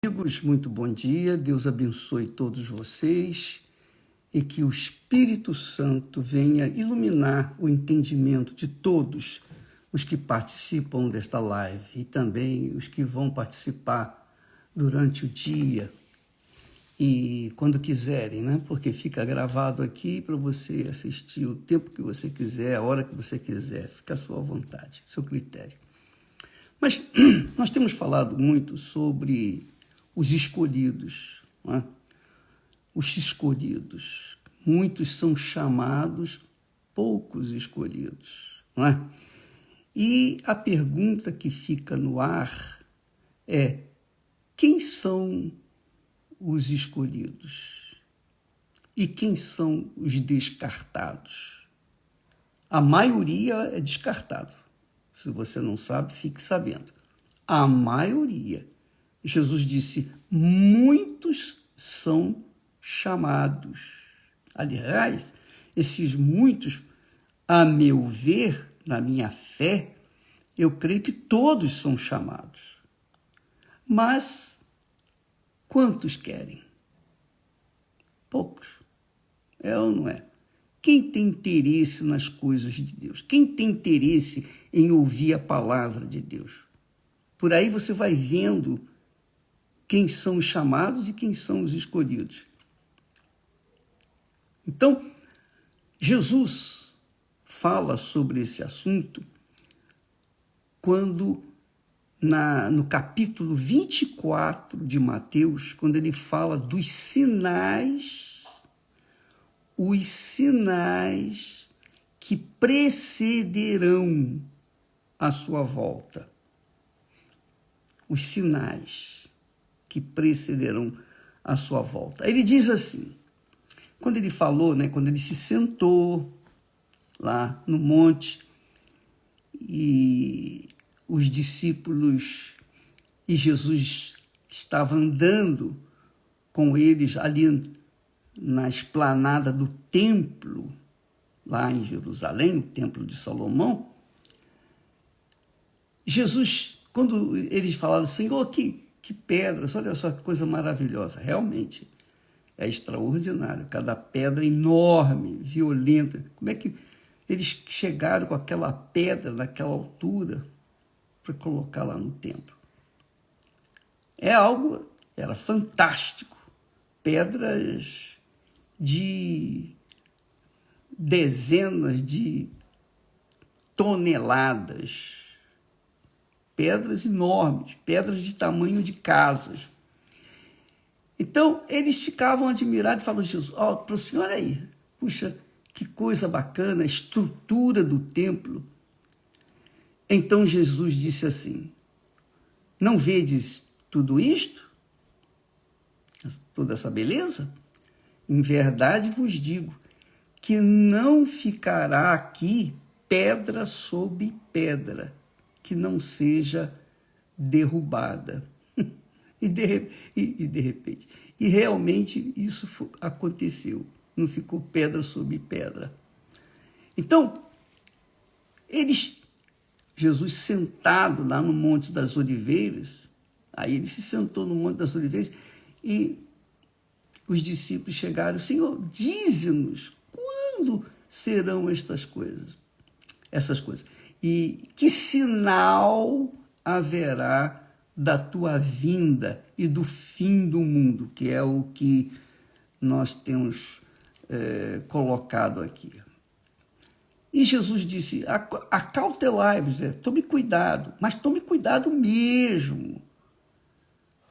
Amigos, muito bom dia, Deus abençoe todos vocês e que o Espírito Santo venha iluminar o entendimento de todos os que participam desta live e também os que vão participar durante o dia e quando quiserem, né? Porque fica gravado aqui para você assistir o tempo que você quiser, a hora que você quiser, fica à sua vontade, seu critério. Mas nós temos falado muito sobre os escolhidos, não é? Os escolhidos. Muitos são chamados, poucos escolhidos, não é? E a pergunta que fica no ar é: quem são os escolhidos? E quem são os descartados? A maioria é descartado. Se você não sabe, fique sabendo. A maioria. Jesus disse, muitos são chamados. Aliás, esses muitos, a meu ver, na minha fé, eu creio que todos são chamados. Mas quantos querem? Poucos. É ou não é? Quem tem interesse nas coisas de Deus? Quem tem interesse em ouvir a palavra de Deus? Por aí você vai vendo quem são os chamados e quem são os escolhidos. Então, Jesus fala sobre esse assunto quando, no capítulo 24 de Mateus, quando ele fala dos sinais, os sinais que precederão a sua volta. Os sinais que precederão a sua volta. Ele diz assim, quando ele falou, né, quando ele se sentou lá no monte e os discípulos e Jesus estava andando com eles ali na esplanada do templo, lá em Jerusalém, o templo de Salomão, Jesus, quando eles falaram, Senhor, que pedras, olha só que coisa maravilhosa, realmente é extraordinário, cada pedra enorme, violenta, como é que eles chegaram com aquela pedra naquela altura para colocar lá no templo? Era fantástico, pedras de dezenas de toneladas, pedras enormes, pedras de tamanho de casas. Então, eles ficavam admirados e falavam, Jesus, para o senhor aí, puxa, que coisa bacana, a estrutura do templo. Então, Jesus disse assim, não vedes tudo isto? Toda essa beleza? Em verdade vos digo que não ficará aqui pedra sobre pedra que não seja derrubada. E de repente, e realmente isso aconteceu, não ficou pedra sobre pedra. Então, Jesus sentado lá no Monte das Oliveiras, aí ele se sentou no Monte das Oliveiras e os discípulos chegaram, Senhor, dize-nos quando serão essas coisas. E que sinal haverá da tua vinda e do fim do mundo, que é o que nós temos colocado aqui. E Jesus disse, acautelai-vos, tome cuidado, mas tome cuidado mesmo.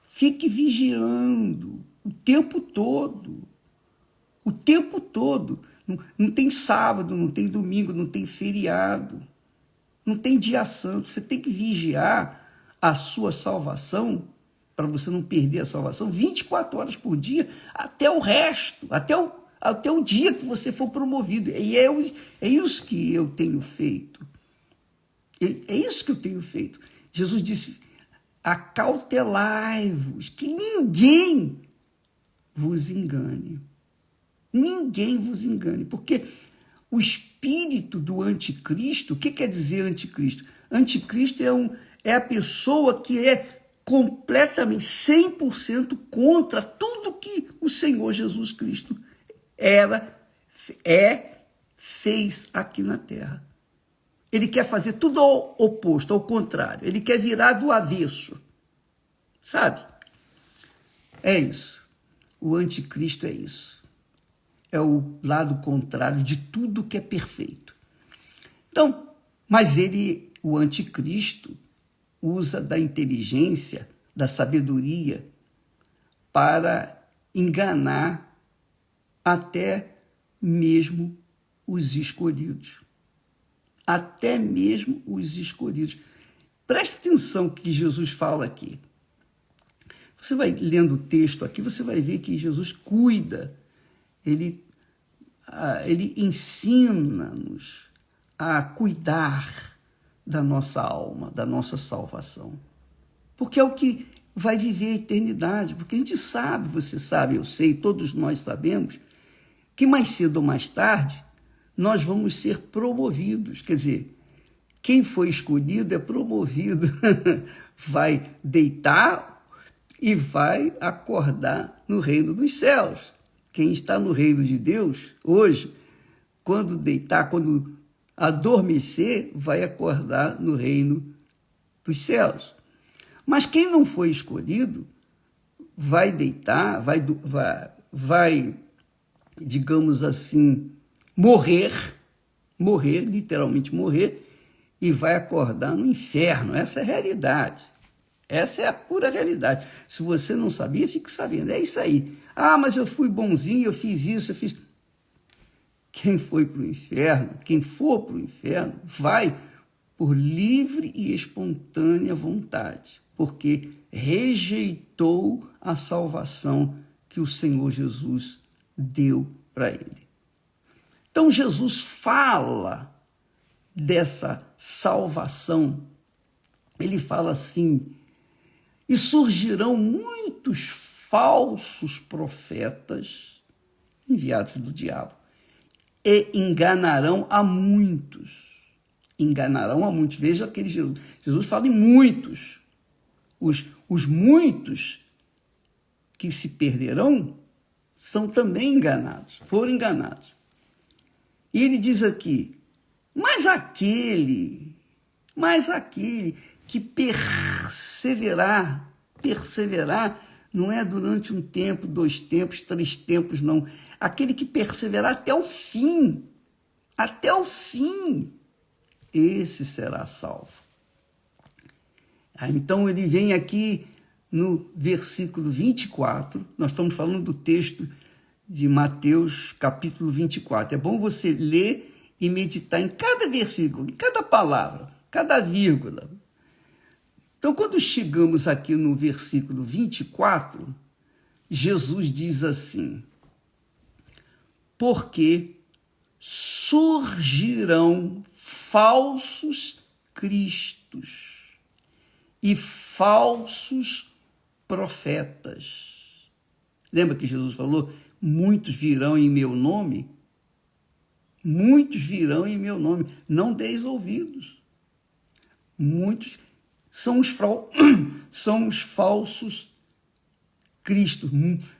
Fique vigiando o tempo todo. O tempo todo. Não tem sábado, não tem domingo, não tem feriado. Não tem dia santo. Você tem que vigiar a sua salvação, para você não perder a salvação, 24 horas por dia, até o resto, até o dia que você for promovido. E é isso que eu tenho feito. É isso que eu tenho feito. Jesus disse, acautelai-vos, que ninguém vos engane. Ninguém vos engane, porque o espírito do anticristo, o que quer dizer anticristo? Anticristo é a pessoa que é completamente, 100% contra tudo que o Senhor Jesus Cristo fez aqui na terra. Ele quer fazer tudo ao oposto, ao contrário. Ele quer virar do avesso. Sabe? É isso. O anticristo é isso. É o lado contrário de tudo que é perfeito. Então, mas o anticristo, usa da inteligência, da sabedoria, para enganar até mesmo os escolhidos. Até mesmo os escolhidos. Preste atenção que Jesus fala aqui. Você vai lendo o texto aqui, você vai ver que Jesus cuida, ele ensina-nos a cuidar da nossa alma, da nossa salvação. Porque é o que vai viver a eternidade. Porque a gente sabe, você sabe, eu sei, todos nós sabemos, que mais cedo ou mais tarde nós vamos ser promovidos. Quer dizer, quem foi escolhido é promovido, vai deitar e vai acordar no reino dos céus. Quem está no reino de Deus, hoje, quando deitar, quando adormecer, vai acordar no reino dos céus. Mas quem não foi escolhido, vai deitar, vai, digamos assim, morrer, literalmente morrer, e vai acordar no inferno. Essa é a realidade. Essa é a pura realidade. Se você não sabia, fique sabendo. É isso aí. Ah, mas eu fui bonzinho, eu fiz isso, eu fiz... Quem foi para o inferno, quem for para o inferno, vai por livre e espontânea vontade, porque rejeitou a salvação que o Senhor Jesus deu para ele. Então, Jesus fala dessa salvação, ele fala assim, e surgirão muitos falsos profetas enviados do diabo, e enganarão a muitos. Enganarão a muitos. Veja aquele Jesus. Jesus fala em muitos. Os muitos que se perderão são também enganados, foram enganados. E ele diz aqui, mas aquele que perseverar não é durante um tempo, 2 tempos, 3 tempos, não. Aquele que perseverar até o fim, esse será salvo. Então ele vem aqui no versículo 24, nós estamos falando do texto de Mateus, capítulo 24. É bom você ler e meditar em cada versículo, em cada palavra, cada vírgula. Então, quando chegamos aqui no versículo 24, Jesus diz assim, porque surgirão falsos cristos e falsos profetas. Lembra que Jesus falou, muitos virão em meu nome? Muitos virão em meu nome, não deis ouvidos. Muitos são os falsos cristos,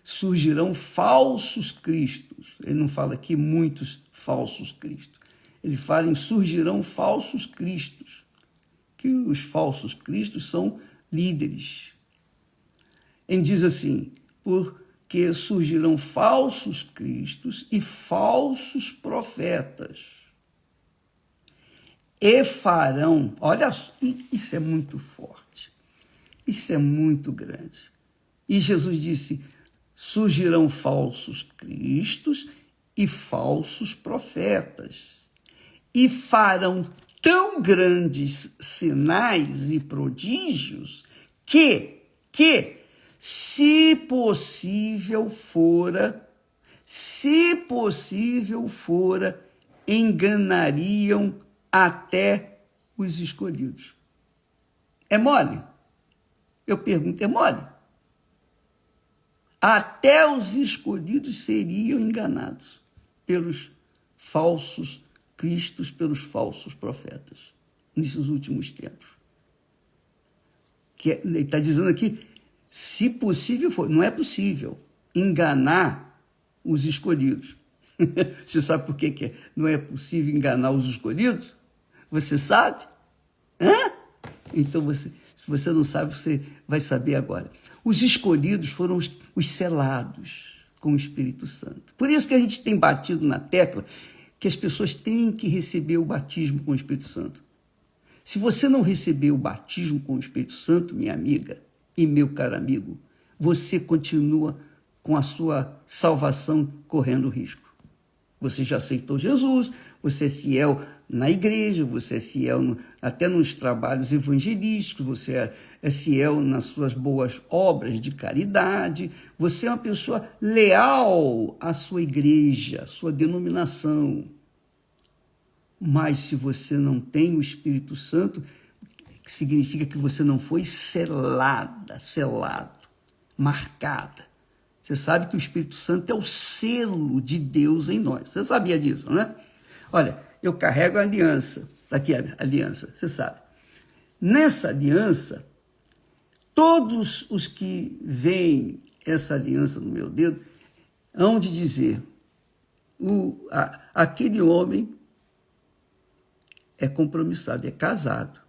surgirão falsos cristos. Ele não fala aqui muitos falsos cristos. Ele fala em surgirão falsos cristos, que os falsos cristos são líderes. Ele diz assim, porque surgirão falsos cristos e falsos profetas. E farão, olha, isso é muito forte, isso é muito grande. E Jesus disse, surgirão falsos cristos e falsos profetas, e farão tão grandes sinais e prodígios que se possível fora, enganariam até os escolhidos. É mole? Eu pergunto, é mole? Até os escolhidos seriam enganados pelos falsos cristos, pelos falsos profetas, nesses últimos tempos. ele está dizendo aqui, se possível for, não é possível enganar os escolhidos. Você sabe por que não é possível enganar os escolhidos? Você sabe? Hã? Então, se você não sabe, você vai saber agora. Os escolhidos foram os selados com o Espírito Santo. Por isso que a gente tem batido na tecla que as pessoas têm que receber o batismo com o Espírito Santo. Se você não receber o batismo com o Espírito Santo, minha amiga e meu caro amigo, você continua com a sua salvação correndo risco. Você já aceitou Jesus, você é fiel na igreja, você é fiel até nos trabalhos evangelísticos, você é fiel nas suas boas obras de caridade, você é uma pessoa leal à sua igreja, à sua denominação. Mas se você não tem o Espírito Santo, que significa que você não foi selado, marcada. Você sabe que o Espírito Santo é o selo de Deus em nós. Você sabia disso, né? Olha, eu carrego a aliança. Está aqui a aliança, você sabe. Nessa aliança, todos os que veem essa aliança no meu dedo hão de dizer, aquele homem é compromissado, é casado.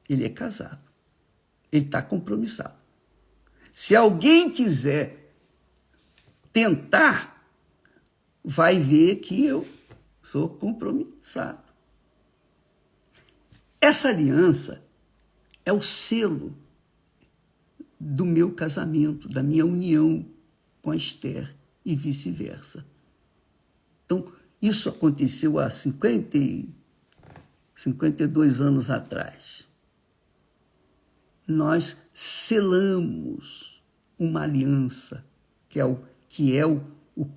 Ele é casado. Ele está compromissado. Se alguém quiser tentar, vai ver que eu sou compromissado. Essa aliança é o selo do meu casamento, da minha união com a Esther e vice-versa. Então, isso aconteceu há 52 anos atrás. Nós selamos uma aliança, que é o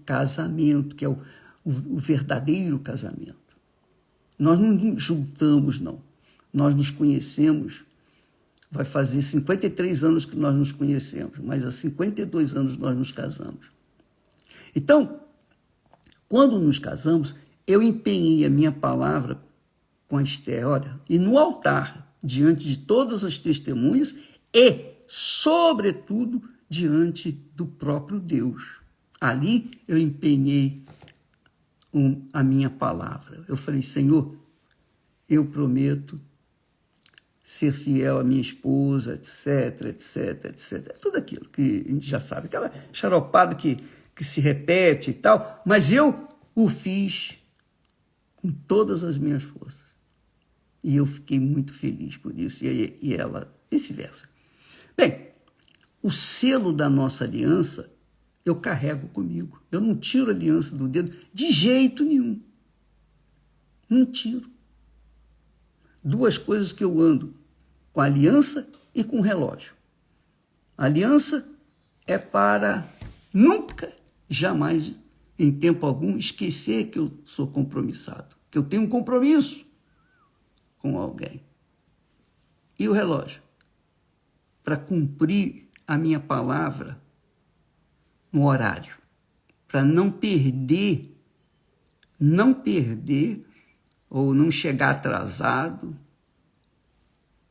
casamento, que é o verdadeiro casamento. Nós não nos juntamos, não. Nós nos conhecemos, vai fazer 53 anos que nós nos conhecemos, mas há 52 anos nós nos casamos. Então, quando nos casamos, eu empenhei a minha palavra com a Esther, olha, e no altar, diante de todas as testemunhas e, sobretudo, diante do próprio Deus. Ali eu empenhei a minha palavra. Eu falei, Senhor, eu prometo ser fiel à minha esposa, etc, etc, etc. Tudo aquilo que a gente já sabe, aquela xaropada que se repete e tal, mas eu o fiz com todas as minhas forças. E eu fiquei muito feliz por isso, e ela vice-versa. Bem, o selo da nossa aliança eu carrego comigo. Eu não tiro a aliança do dedo de jeito nenhum. Não tiro. Duas coisas que eu ando, com a aliança e com o relógio. A aliança é para nunca, jamais, em tempo algum, esquecer que eu sou compromissado, que eu tenho um compromisso com alguém. E o relógio? Para cumprir a minha palavra no horário, para não perder ou não chegar atrasado,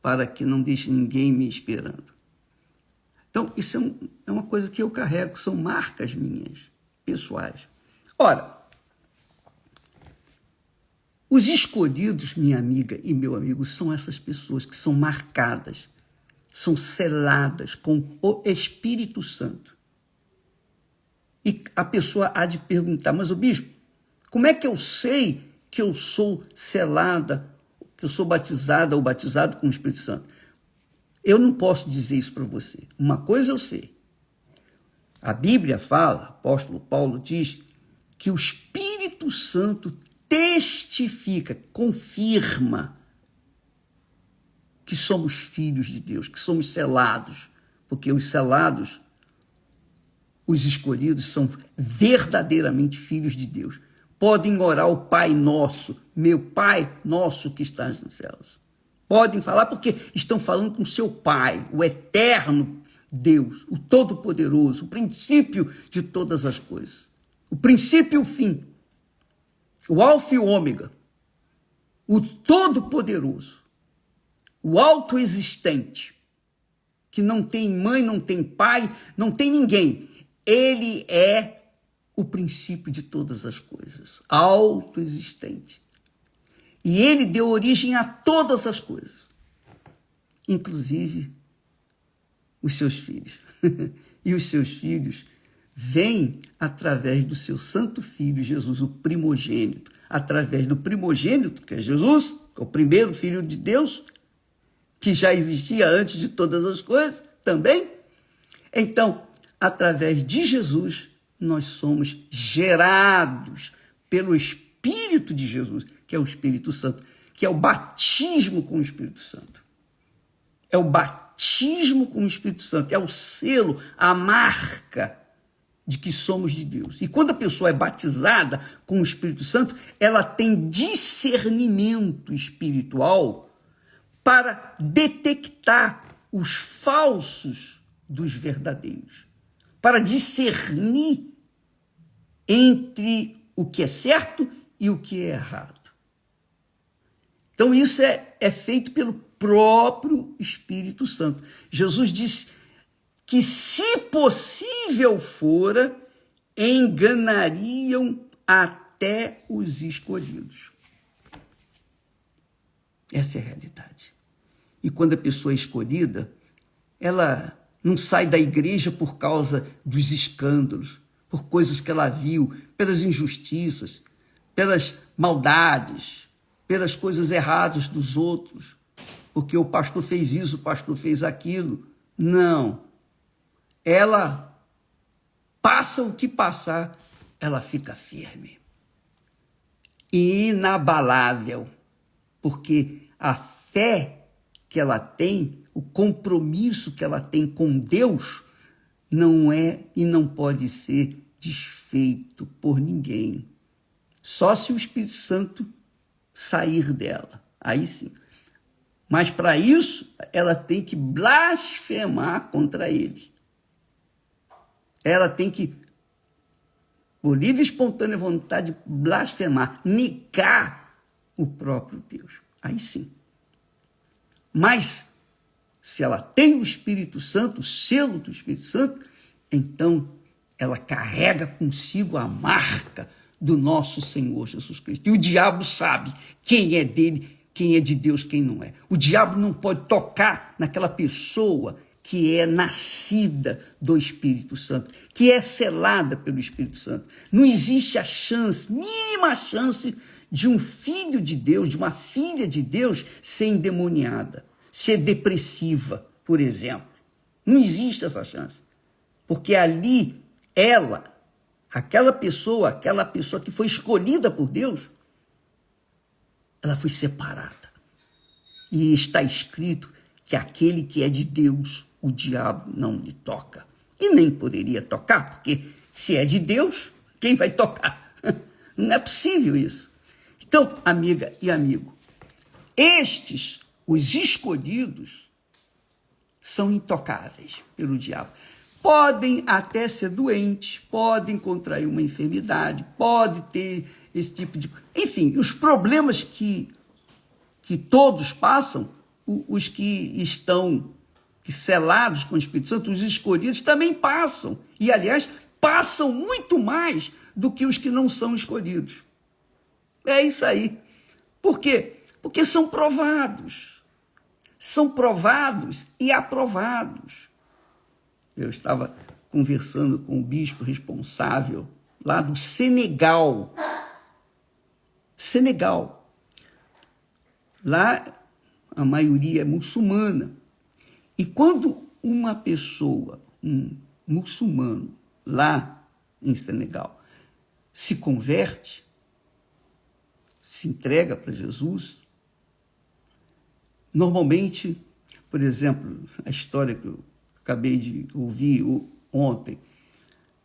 para que não deixe ninguém me esperando. Então, isso é uma coisa que eu carrego, são marcas minhas, pessoais. Ora, os escolhidos, minha amiga e meu amigo, são essas pessoas que são marcadas, são seladas com o Espírito Santo. E a pessoa há de perguntar, mas o bispo, como é que eu sei que eu sou selada, que eu sou batizada ou batizado com o Espírito Santo? Eu não posso dizer isso para você. Uma coisa eu sei. A Bíblia fala, o apóstolo Paulo diz, que o Espírito Santo testifica, confirma que somos filhos de Deus, que somos selados, porque os selados, os escolhidos, são verdadeiramente filhos de Deus. Podem orar o Pai Nosso, meu Pai Nosso que estás nos céus. Podem falar porque estão falando com seu Pai, o eterno Deus, o Todo-Poderoso, o princípio de todas as coisas. O princípio e o fim. O alfa e o ômega. O Todo-Poderoso. O autoexistente. que não tem mãe, não tem pai, não tem ninguém. Ele é o princípio de todas as coisas, autoexistente. E ele deu origem a todas as coisas, inclusive os seus filhos. E os seus filhos vêm através do seu santo filho, Jesus, o primogênito. Através do primogênito, que é Jesus, que é o primeiro filho de Deus, que já existia antes de todas as coisas também. Então, através de Jesus, nós somos gerados pelo Espírito de Jesus, que é o Espírito Santo, que é o batismo com o Espírito Santo. É o batismo com o Espírito Santo, é o selo, a marca de que somos de Deus. E quando a pessoa é batizada com o Espírito Santo, ela tem discernimento espiritual para detectar os falsos dos verdadeiros, para discernir entre o que é certo e o que é errado. Então isso é feito pelo próprio Espírito Santo. Jesus disse que, se possível fora, enganariam até os escolhidos. Essa é a realidade. E quando a pessoa é escolhida, ela não sai da igreja por causa dos escândalos, por coisas que ela viu, pelas injustiças, pelas maldades, pelas coisas erradas dos outros, porque o pastor fez isso, o pastor fez aquilo. Não. Ela passa o que passar, ela fica firme e inabalável, porque a fé que ela tem, o compromisso que ela tem com Deus, não é e não pode ser desfeito por ninguém. Só se o Espírito Santo sair dela, aí sim. Mas para isso, ela tem que blasfemar contra ele. Ela tem que, por livre e espontânea vontade, blasfemar, negar o próprio Deus. Aí sim. Mas, se ela tem o Espírito Santo, o selo do Espírito Santo, então ela carrega consigo a marca do nosso Senhor Jesus Cristo. E o diabo sabe quem é dele, quem é de Deus, quem não é. O diabo não pode tocar naquela pessoa que é nascida do Espírito Santo, que é selada pelo Espírito Santo. Não existe a chance, mínima chance, de um filho de Deus, de uma filha de Deus, ser endemoniada, ser depressiva, por exemplo. Não existe essa chance. Porque ali, aquela pessoa que foi escolhida por Deus, ela foi separada. E está escrito que aquele que é de Deus, o diabo não lhe toca. E nem poderia tocar, porque se é de Deus, quem vai tocar? Não é possível isso. Então, amiga e amigo, estes, os escolhidos, são intocáveis pelo diabo. Podem até ser doentes, podem contrair uma enfermidade, pode ter esse tipo de... Enfim, os problemas que todos passam, os que estão selados com o Espírito Santo, os escolhidos, também passam. E, aliás, passam muito mais do que os que não são escolhidos. É isso aí. Por quê? Porque são provados. São provados e aprovados. Eu estava conversando com o bispo responsável lá do Senegal. Senegal. Lá a maioria é muçulmana. E quando uma pessoa, um muçulmano, lá em Senegal, se converte, se entrega para Jesus, normalmente, por exemplo, a história que eu acabei de ouvir ontem,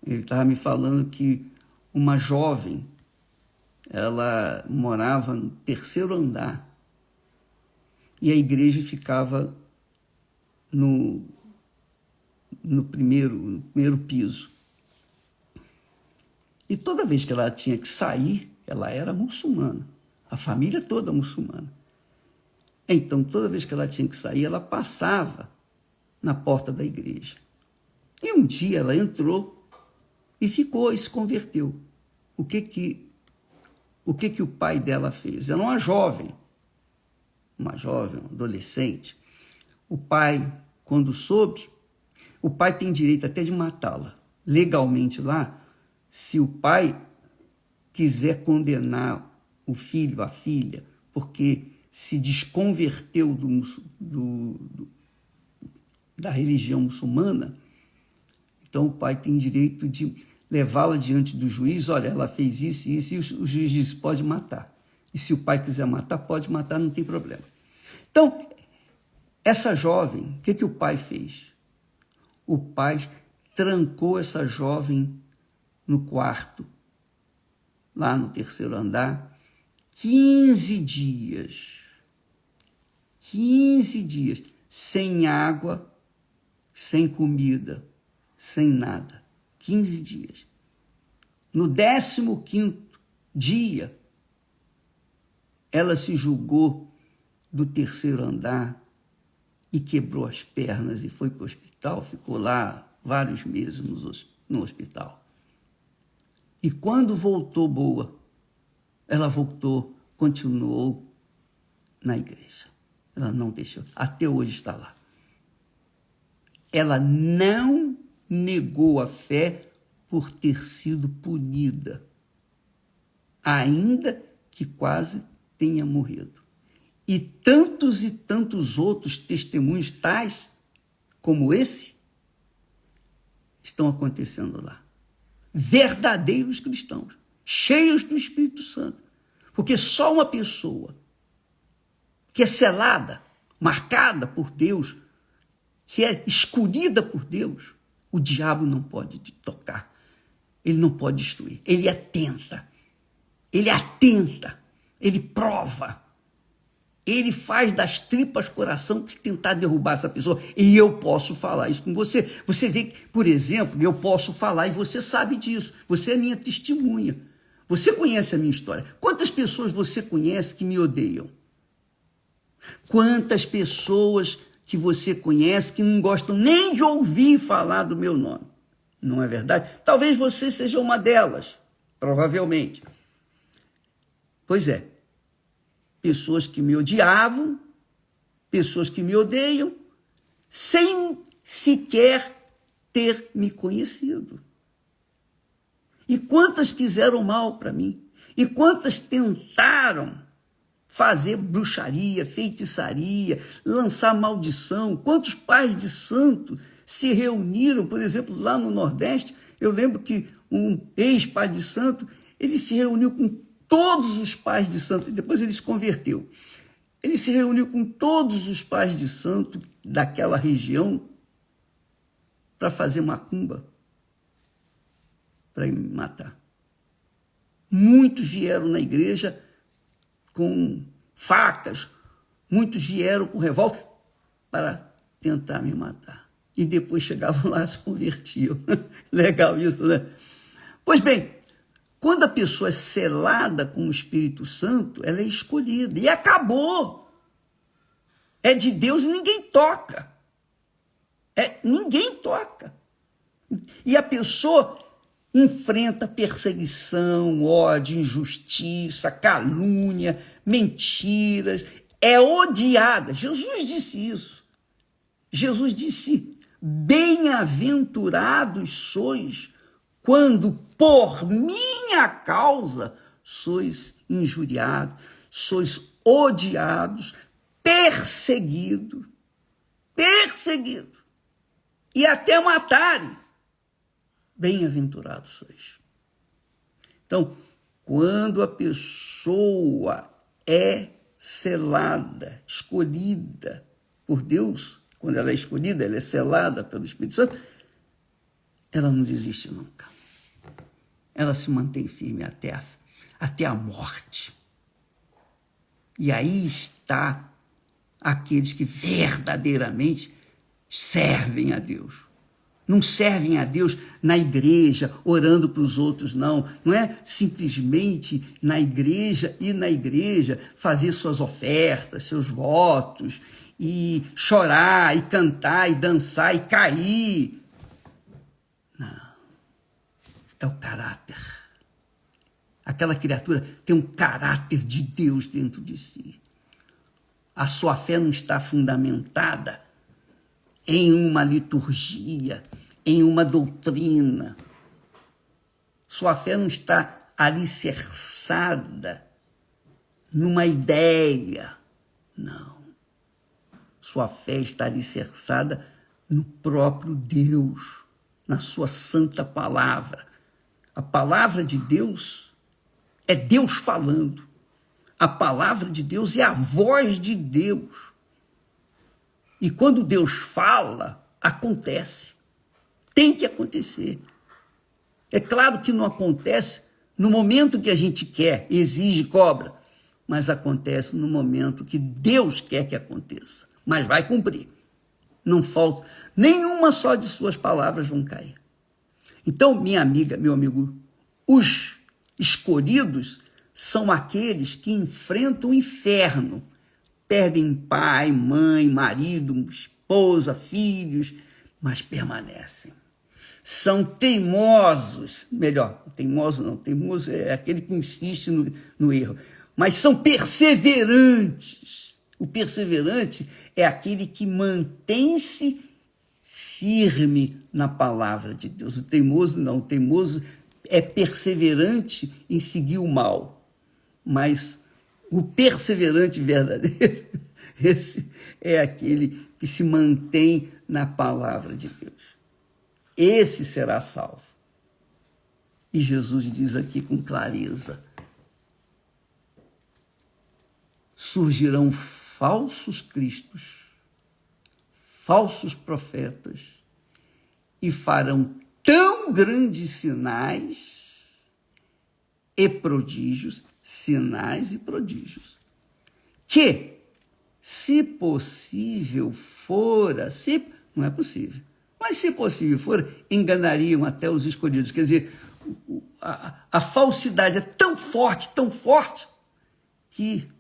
ele estava me falando que uma jovem, ela morava no 3º andar e a igreja ficava no primeiro piso. E toda vez que ela tinha que sair, ela era muçulmana, a família toda muçulmana. Então, toda vez que ela tinha que sair, ela passava na porta da igreja. E um dia ela entrou e ficou e se converteu. O que o pai dela fez? Era uma jovem, um adolescente. O pai, quando soube, o pai tem direito até de matá-la. Legalmente lá, se o pai quiser condenar o filho, a filha, porque se desconverteu da religião muçulmana, então o pai tem direito de levá-la diante do juiz. Olha, ela fez isso e isso, e o juiz diz, pode matar. E se o pai quiser matar, pode matar, não tem problema. Então, essa jovem, o que o pai fez? O pai trancou essa jovem no quarto, lá no 3º andar, 15 dias. 15 dias, sem água, sem comida, sem nada. 15 dias. No 15º dia, ela se jogou do 3º andar e quebrou as pernas e foi para o hospital, ficou lá vários meses no hospital. E quando voltou boa, ela voltou, continuou na igreja. Ela não deixou, até hoje está lá. Ela não negou a fé por ter sido punida, ainda que quase tenha morrido. E tantos outros testemunhos tais como esse estão acontecendo lá. Verdadeiros cristãos, cheios do Espírito Santo. Porque só uma pessoa que é selada, marcada por Deus, que é escolhida por Deus, o diabo não pode tocar, ele não pode destruir, ele atenta, ele prova, ele faz das tripas coração que tentar derrubar essa pessoa. E eu posso falar isso com você. Você vê que, por exemplo, eu posso falar e você sabe disso, você é minha testemunha, você conhece a minha história. Quantas pessoas você conhece que me odeiam? Quantas pessoas que você conhece que não gostam nem de ouvir falar do meu nome? Não é verdade? Talvez você seja uma delas, provavelmente. Pois é. Pessoas que me odiavam, pessoas que me odeiam, sem sequer ter me conhecido. E quantas quiseram mal para mim? E quantas tentaram fazer bruxaria, feitiçaria, lançar maldição? Quantos pais de santo se reuniram, por exemplo, lá no Nordeste? Eu lembro que um ex-pai de santo, ele se reuniu com todos os pais de santo, e depois ele se converteu. Ele se reuniu com todos os pais de santo daquela região para fazer macumba, para me matar. Muitos vieram na igreja com facas, muitos vieram com revólver para tentar me matar. E depois chegavam lá e se convertiam. Legal isso, né? Pois bem, quando a pessoa é selada com o Espírito Santo, ela é escolhida. E acabou. É de Deus e ninguém toca. Ninguém toca. E a pessoa enfrenta perseguição, ódio, injustiça, calúnia, mentiras. É odiada. Jesus disse isso. Jesus disse, bem-aventurados sois quando por minha causa sois injuriados, sois odiados, perseguidos, e até matarem. Bem-aventurados sois. Então, quando a pessoa é selada, escolhida por Deus, quando ela é escolhida, ela é selada pelo Espírito Santo, ela não desiste nunca. Ela se mantém firme até a morte. E aí está aqueles que verdadeiramente servem a Deus. Não servem a Deus na igreja, orando para os outros, não. Não é simplesmente na igreja fazer suas ofertas, seus votos e chorar, e cantar, e dançar, e cair. Não. É o caráter. Aquela criatura tem um caráter de Deus dentro de si. A sua fé não está fundamentada em uma liturgia, em uma doutrina. Sua fé não está alicerçada numa ideia. Não. Sua fé está alicerçada no próprio Deus, na sua santa palavra. A palavra de Deus é Deus falando. A palavra de Deus é a voz de Deus. E quando Deus fala, acontece. Tem que acontecer. É claro que não acontece no momento que a gente quer, exige, cobra, mas acontece no momento que Deus quer que aconteça. Mas vai cumprir. Não falta, nenhuma só de suas palavras vão cair. Então, minha amiga, meu amigo, os escolhidos são aqueles que enfrentam o inferno, perdem pai, mãe, marido, esposa, filhos, mas permanecem. São teimosos, melhor, teimoso não, teimoso é aquele que insiste no erro, mas são perseverantes. O perseverante é aquele que mantém-se firme na palavra de Deus. O teimoso não, o teimoso é perseverante em seguir o mal, mas o perseverante verdadeiro, esse é aquele que se mantém na palavra de Deus. Esse será salvo. E Jesus diz aqui com clareza: surgirão falsos cristos, falsos profetas, e farão tão grandes sinais e prodígios, sinais e prodígios, que, se possível fora, não é possível, mas se possível fora, enganariam até os escolhidos. Quer dizer, a falsidade é tão forte, que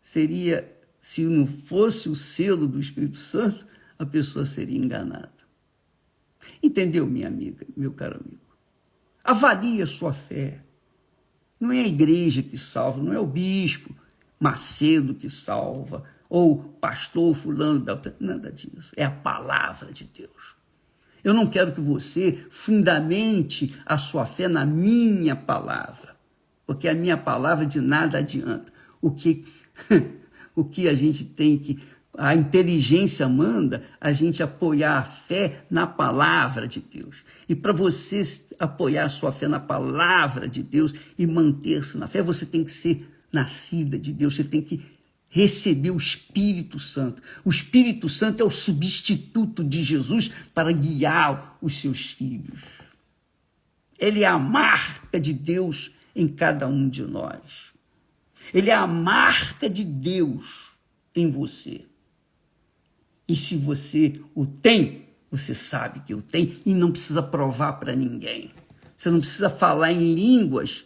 seria, se não fosse o selo do Espírito Santo, a pessoa seria enganada. Entendeu, minha amiga, meu caro amigo? Avalie a sua fé. Não é a igreja que salva, não é o bispo Macedo que salva, ou pastor fulano, nada disso. É a palavra de Deus. Eu não quero que você fundamente a sua fé na minha palavra, porque a minha palavra de nada adianta. O que a gente tem que... A inteligência manda a gente apoiar a fé na palavra de Deus. E para você apoiar a sua fé na palavra de Deus e manter-se na fé, você tem que ser nascida de Deus, você tem que receber o Espírito Santo. O Espírito Santo é o substituto de Jesus para guiar os seus filhos. Ele é a marca de Deus em cada um de nós. Ele é a marca de Deus em você. E se você o tem, você sabe que o tem e não precisa provar para ninguém. Você não precisa falar em línguas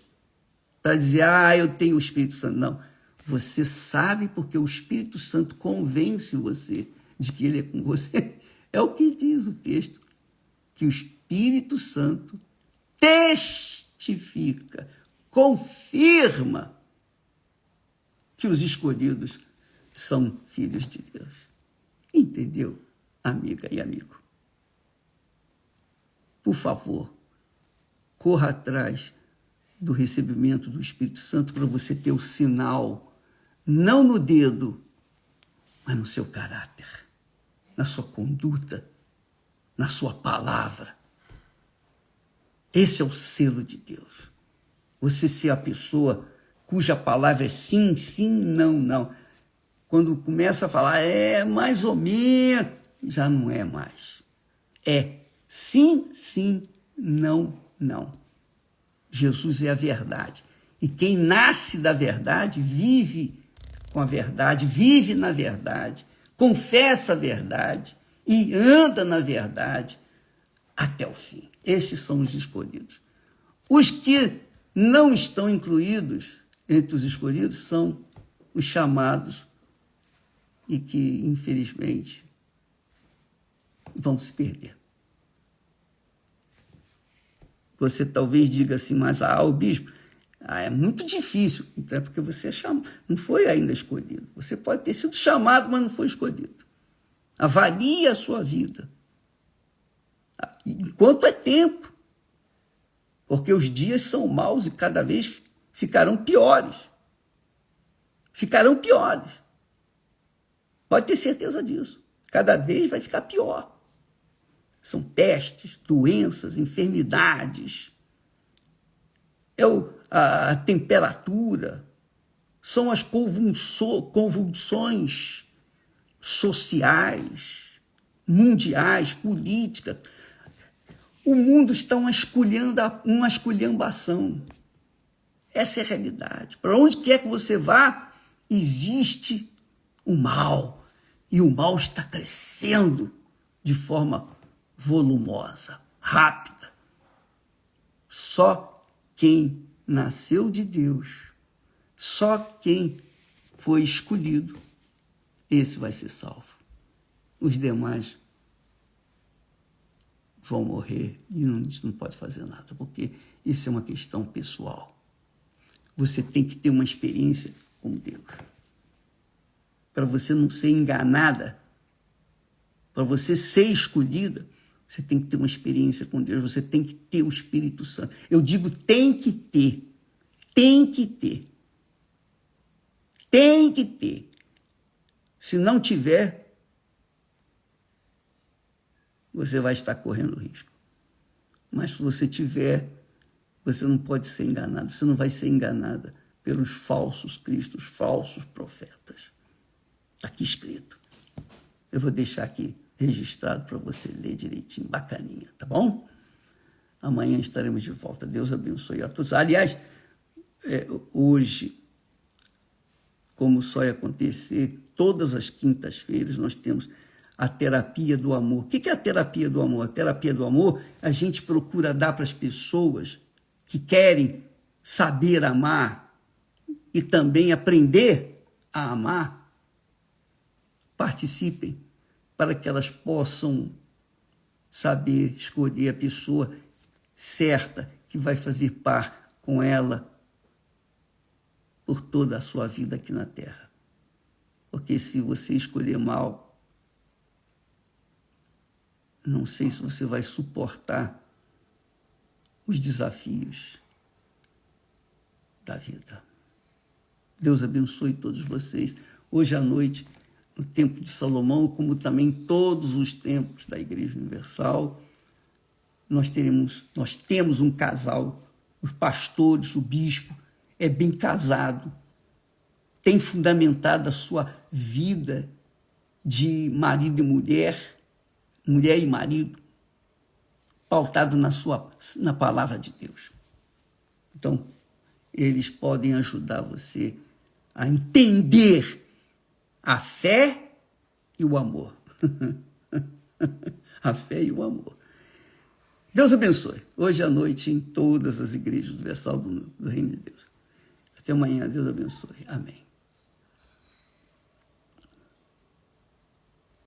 para dizer, eu tenho o Espírito Santo. Não, você sabe porque o Espírito Santo convence você de que ele é com você. É o que diz o texto, que o Espírito Santo testifica, confirma que os escolhidos são filhos de Deus. Entendeu, amiga e amigo? Por favor, corra atrás do recebimento do Espírito Santo para você ter o sinal, não no dedo, mas no seu caráter, na sua conduta, na sua palavra. Esse é o selo de Deus. Você ser a pessoa cuja palavra é sim, sim, não, não. Quando começa a falar, mais ou menos, já não é mais. É sim, sim, não, não. Jesus é a verdade. E quem nasce da verdade, vive com a verdade, vive na verdade, confessa a verdade e anda na verdade até o fim. Estes são os escolhidos. Os que não estão incluídos entre os escolhidos são os chamados e que, infelizmente, vão se perder. Você talvez diga assim, mas o bispo, é muito difícil, então é porque você não foi ainda escolhido. Você pode ter sido chamado, mas não foi escolhido. Avalie a sua vida, enquanto é tempo, porque os dias são maus e cada vez ficarão piores. Ficarão piores. Pode ter certeza disso. Cada vez vai ficar pior. São pestes, doenças, enfermidades. A temperatura. São as convulsões sociais, mundiais, políticas. O mundo está uma esculhambação. Essa é a realidade. Para onde quer que você vá, existe o mal. E o mal está crescendo de forma volumosa, rápida. Só quem nasceu de Deus, só quem foi escolhido, esse vai ser salvo. Os demais vão morrer e a gente não pode fazer nada, porque isso é uma questão pessoal. Você tem que ter uma experiência com Deus. Para você não ser enganada, para você ser escolhida, você tem que ter uma experiência com Deus, você tem que ter o Espírito Santo. Eu digo tem que ter. Se não tiver, você vai estar correndo risco. Mas se você tiver, você não pode ser enganado, você não vai ser enganada pelos falsos cristos, falsos profetas. Está aqui escrito. Eu vou deixar aqui registrado para você ler direitinho, bacaninha, tá bom? Amanhã estaremos de volta. Deus abençoe a todos. Aliás, hoje, como só ia acontecer, todas as quintas-feiras nós temos a terapia do amor. O que é a terapia do amor? A terapia do amor, a gente procura dar para as pessoas que querem saber amar e também aprender a amar. Participem para que elas possam saber escolher a pessoa certa que vai fazer par com ela por toda a sua vida aqui na Terra. Porque se você escolher mal, não sei se você vai suportar os desafios da vida. Deus abençoe todos vocês. Hoje à noite, no Templo de Salomão, como também todos os templos da Igreja Universal, nós temos um casal, os pastores, o bispo, é bem casado, tem fundamentado a sua vida de marido e mulher e marido, pautado na palavra de Deus. Então, eles podem ajudar você a entender a fé e o amor. A fé e o amor. Deus abençoe. Hoje à noite em todas as igrejas universal do Reino de Deus. Até amanhã. Deus abençoe. Amém.